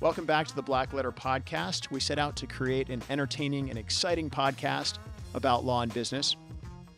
Welcome back to the Blackletter podcast. We set out to create an entertaining and exciting podcast about law and business.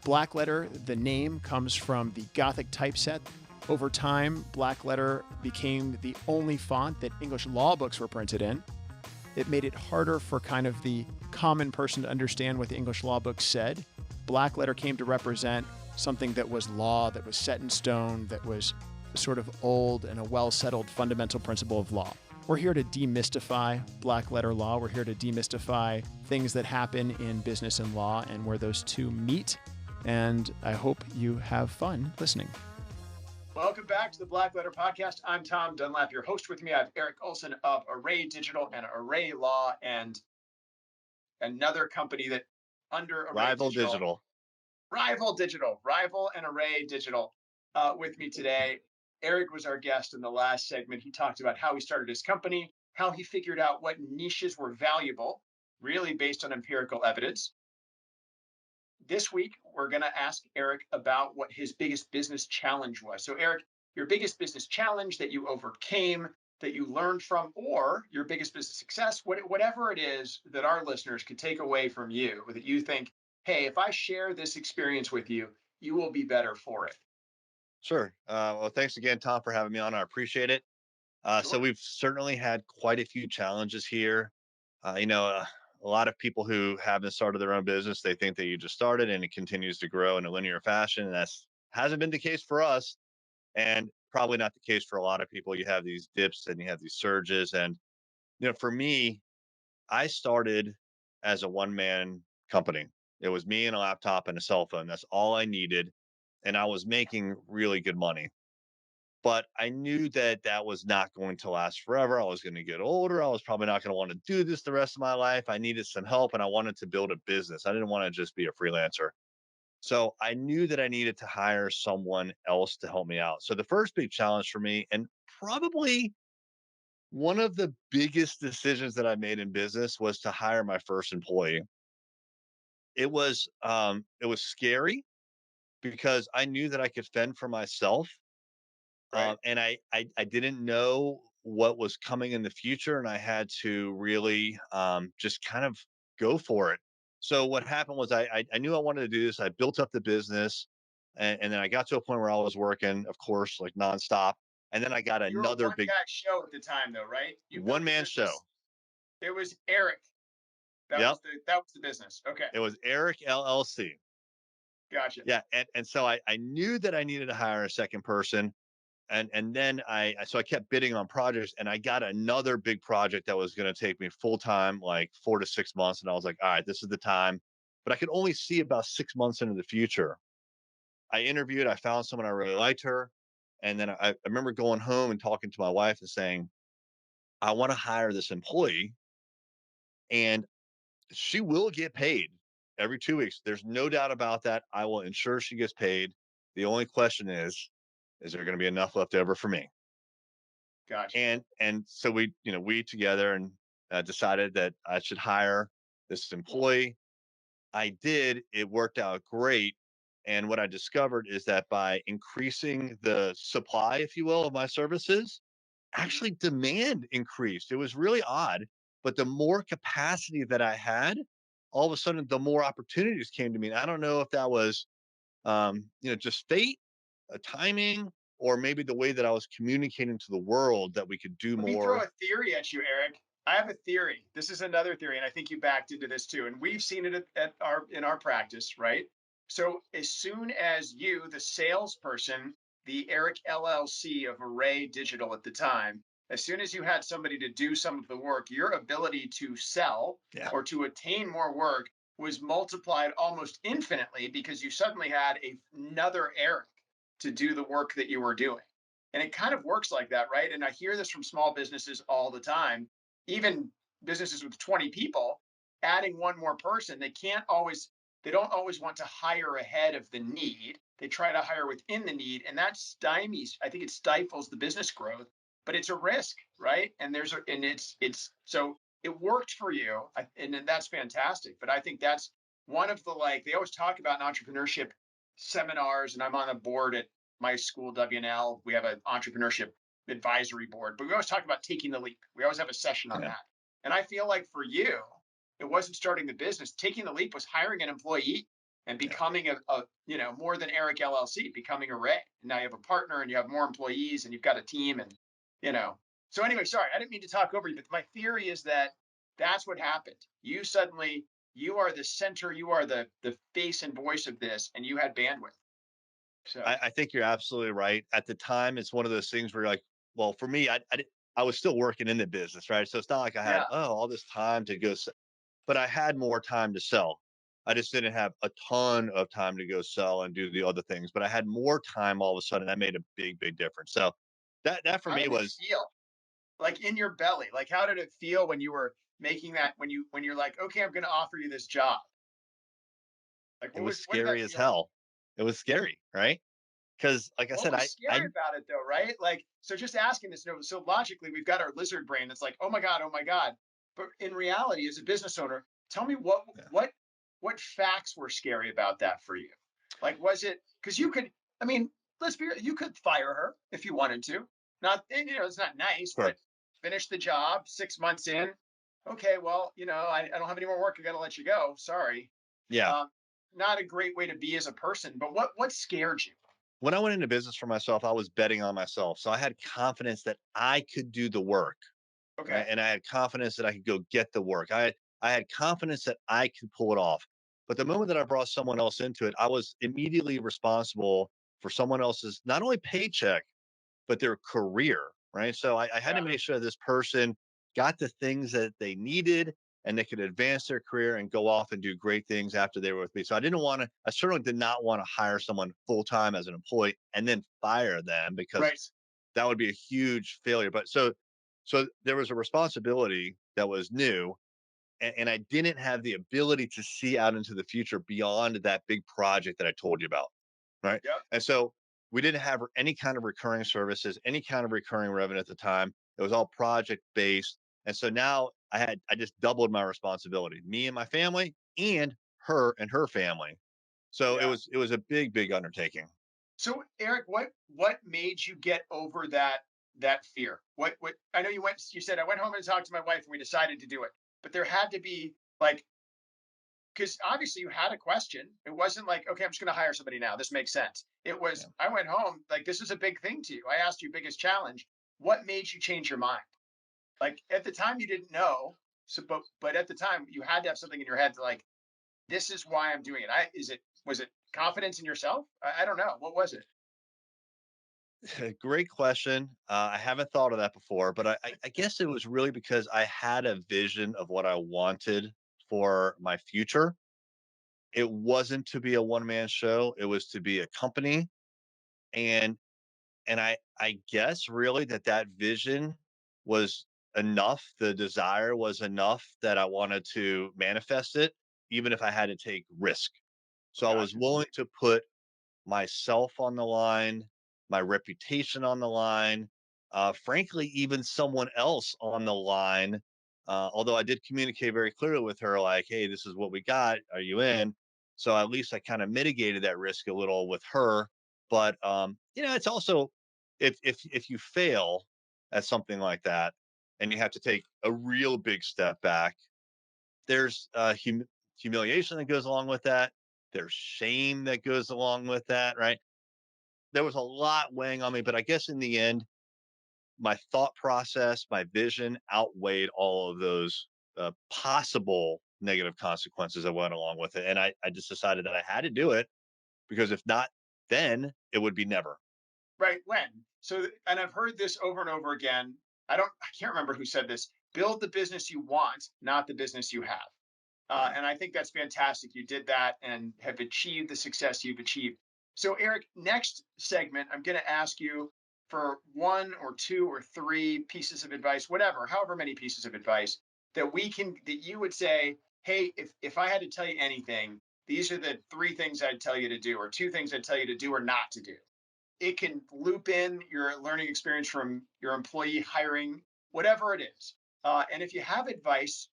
Blackletter, the name, comes from the Gothic typeset. Over time, Blackletter became the only font that English law books were printed in. It made it harder for kind of the common person to understand what the English law books said. Blackletter came to represent something that was law, that was set in stone, that was sort of old and a well-settled fundamental principle of law. We're here to demystify black-letter law. We're here to demystify things that happen in business and law and where those two meet. And I hope you have fun listening. Welcome back to the Blackletter podcast. I'm Tom Dunlap, your host. With me, I have Erik Olson of Array Digital and Array Law, and another company that under Array Rival Digital. Rival and Array Digital. With me today, Erik was our guest in the last segment. He talked about how he started his company, how he figured out what niches were valuable, really based on empirical evidence. This week, we're going to ask Erik about what his biggest business challenge was. So, Erik, your biggest business challenge that you overcame, that you learned from, or your biggest business success, whatever it is that our listeners could take away from you, that you think, hey, if I share this experience with you, you will be better for it. Sure. Well, thanks again, Tom, for having me on. I appreciate it. So Sure. we've certainly had quite a few challenges here. A lot of people who haven't started their own business, they think that you just started and it continues to grow in a linear fashion. And that's hasn't been the case for us, and probably not the case for a lot of people. You have these dips and you have these surges. And, for me, I started as a one-man company. It was me and a laptop and a cell phone. That's all I needed. And I was making really good money. But I knew that that was not going to last forever. I was going to get older. I was probably not going to want to do this the rest of my life. I needed some help and I wanted to build a business. I didn't want to just be a freelancer. So I knew that I needed to hire someone else to help me out. So the first big challenge for me, and probably one of the biggest decisions that I made in business, was to hire my first employee. It was scary because I knew that I could fend for myself. Right. And I didn't know what was coming in the future, and I had to really just kind of go for it. So what happened was I knew I wanted to do this. I built up the business, and then I got to a point where I was working, of course, like nonstop. And then I got You were a another one big guy show at the time, though, right? You one built the man show. business. It was Erik. That Yep, was the business. Okay. it was Erik LLC. Gotcha. Yeah, and so I knew that I needed to hire a second person. And then I kept bidding on projects, and I got another big project that was going to take me full time, like 4 to 6 months. And I was like, all right, this is the time. But I could only see about 6 months into the future. I interviewed, I found someone, I really liked her. And then I remember going home and talking to my wife and saying, I want to hire this employee, and she will get paid every 2 weeks. There's no doubt about that. I will ensure she gets paid. The only question is there going to be enough left over for me? Gotcha. And so we together and decided that I should hire this employee. I did. It worked out great. And what I discovered is that by increasing the supply, if you will, of my services, actually demand increased. It was really odd, but the more capacity that I had, all of a sudden, the more opportunities came to me. And I don't know if that was, just fate, timing, or maybe the way that I was communicating to the world that we could do Let me throw more. a theory at you, Erik. I have a theory. This is another theory, and I think you backed into this too. And we've seen it in our practice, right? So as soon as you, the salesperson, the Erik LLC of Array Digital at the time, as soon as you had somebody to do some of the work, your ability to sell Yeah. or to attain more work was multiplied almost infinitely because you suddenly had another Erik to do the work that you were doing. And it kind of works like that, right? And I hear this from small businesses all the time, even businesses with 20 people, adding one more person. They don't always want to hire ahead of the need. They try to hire within the need, and that stymies, I think it stifles the business growth, but it's a risk, right? It's so it worked for you, and that's fantastic. But I think that's one of the, like, they always talk about in entrepreneurship seminars, and I'm on a board at my school, WNL. We have an entrepreneurship advisory board, but we always talk about taking the leap. We always have a session on Yeah. that. And I feel like for you, it wasn't starting the business. Taking the leap was hiring an employee and Yeah. becoming a more than Erik LLC, becoming a Ray. And now you have a partner and you have more employees and you've got a team and you know. So anyway, sorry, I didn't mean to talk over you, but my theory is that that's what happened. You suddenly you are the center, you are the face and voice of this, and you had bandwidth. So I think you're absolutely right. At the time, it's one of those things where you're like, well, for me, I was still working in the business, right? So it's not like I had yeah, all this time to go, but I had more time to sell. I just didn't have a ton of time to go sell and do the other things, but I had more time all of a sudden. That made a big difference. So that for how me did it was feel? Like in your belly? Like how did it feel when you were making that when you're like, okay, I'm gonna offer you this job? Like it was what did that scary as feel like? hell. It was scary, right? Because like I What said, was I scary about it though, right? Like, so just asking this, so logically, we've got our lizard brain that's like, oh my God. But in reality, as a business owner, tell me what facts were scary about that for you? Like, was it because you could? I mean, let's be you could fire her if you wanted to. Not it's not nice, sure, but finish the job 6 months in. Okay, well, I don't have any more work. I got to let you go. Sorry. yeah. Um, Not a great way to be as a person. But what scared you? When I went into business for myself, I was betting on myself. So I had confidence that I could do the work, right? Okay. And I had confidence that I could go get the work. I had confidence that I could pull it off. But the moment that I brought someone else into it, I was immediately responsible for someone else's not only paycheck, but their career, right? So I had to Yeah. make sure this person got the things that they needed and they could advance their career and go off and do great things after they were with me. So I certainly did not want to hire someone full time as an employee and then fire them because Right. that would be a huge failure. So there was a responsibility that was new, and I didn't have the ability to see out into the future beyond that big project that I told you about, right? Yep. And so we didn't have any kind of recurring services, any kind of recurring revenue at the time. It was all project based, and so now I just doubled my responsibility, me and my family, and her family. So Yeah. it was a big undertaking. So Erik, what made you get over that fear? What I know you said I went home and talked to my wife and we decided to do it. But there had to be like because obviously you had a question. It wasn't like, okay, I'm just gonna hire somebody now. This makes sense. It was Yeah. I went home, like this is a big thing to you. I asked you biggest challenge. What made you change your mind? Like at the time you didn't know. So but at the time you had to have something in your head to like, this is why I'm doing it. Was it confidence in yourself? I don't know. What was it? Great question. I haven't thought of that before, but I guess it was really because I had a vision of what I wanted for my future. It wasn't to be a one man show; it was to be a company, and I guess really that vision was enough. The desire was enough that I wanted to manifest it, even if I had to take risk. So I was Gotcha. willing to put myself on the line, my reputation on the line, frankly, even someone else on the line. Although I did communicate very clearly with her, like, hey, this is what we got. Are you in? So at least I kind of mitigated that risk a little with her. But it's also if you fail at something like that and you have to take a real big step back, there's humiliation that goes along with that. There's shame that goes along with that, right? There was a lot weighing on me, but I guess in the end, my thought process, my vision outweighed all of those possible negative consequences that went along with it. And I just decided that I had to do it because if not, then it would be never. Right. When? So, and I've heard this over and over again. I can't remember who said this. Build the business you want, not the business you have. Right. And I think that's fantastic. You did that and have achieved the success you've achieved. So, Erik, next segment, I'm going to ask you for one or two or three pieces of advice, whatever, however many pieces of advice that you would say, hey, if I had to tell you anything, these are the three things I'd tell you to do, or two things I'd tell you to do or not to do. It can loop in your learning experience from your employee hiring, whatever it is. And if you have advice,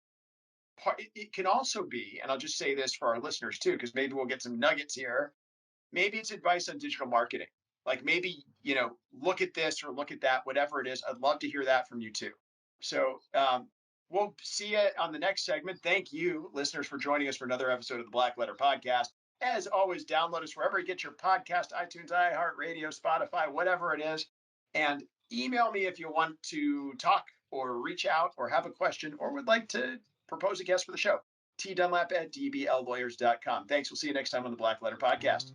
it can also be, and I'll just say this for our listeners too, because maybe we'll get some nuggets here. Maybe it's advice on digital marketing. Like maybe, look at this or look at that, whatever it is. I'd love to hear that from you too. So we'll see you on the next segment. Thank you, listeners, for joining us for another episode of the Blackletter Podcast. As always, download us wherever you get your podcast, iTunes, iHeartRadio, Spotify, whatever it is. And email me if you want to talk or reach out or have a question or would like to propose a guest for the show. tdunlap@dbllawyers.com. Thanks. We'll see you next time on the Blackletter Podcast.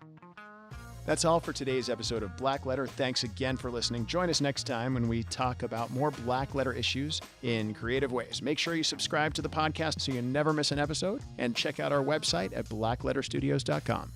That's all for today's episode of Blackletter. Thanks again for listening. Join us next time when we talk about more Blackletter issues in creative ways. Make sure you subscribe to the podcast so you never miss an episode, and check out our website at blackletterstudios.com.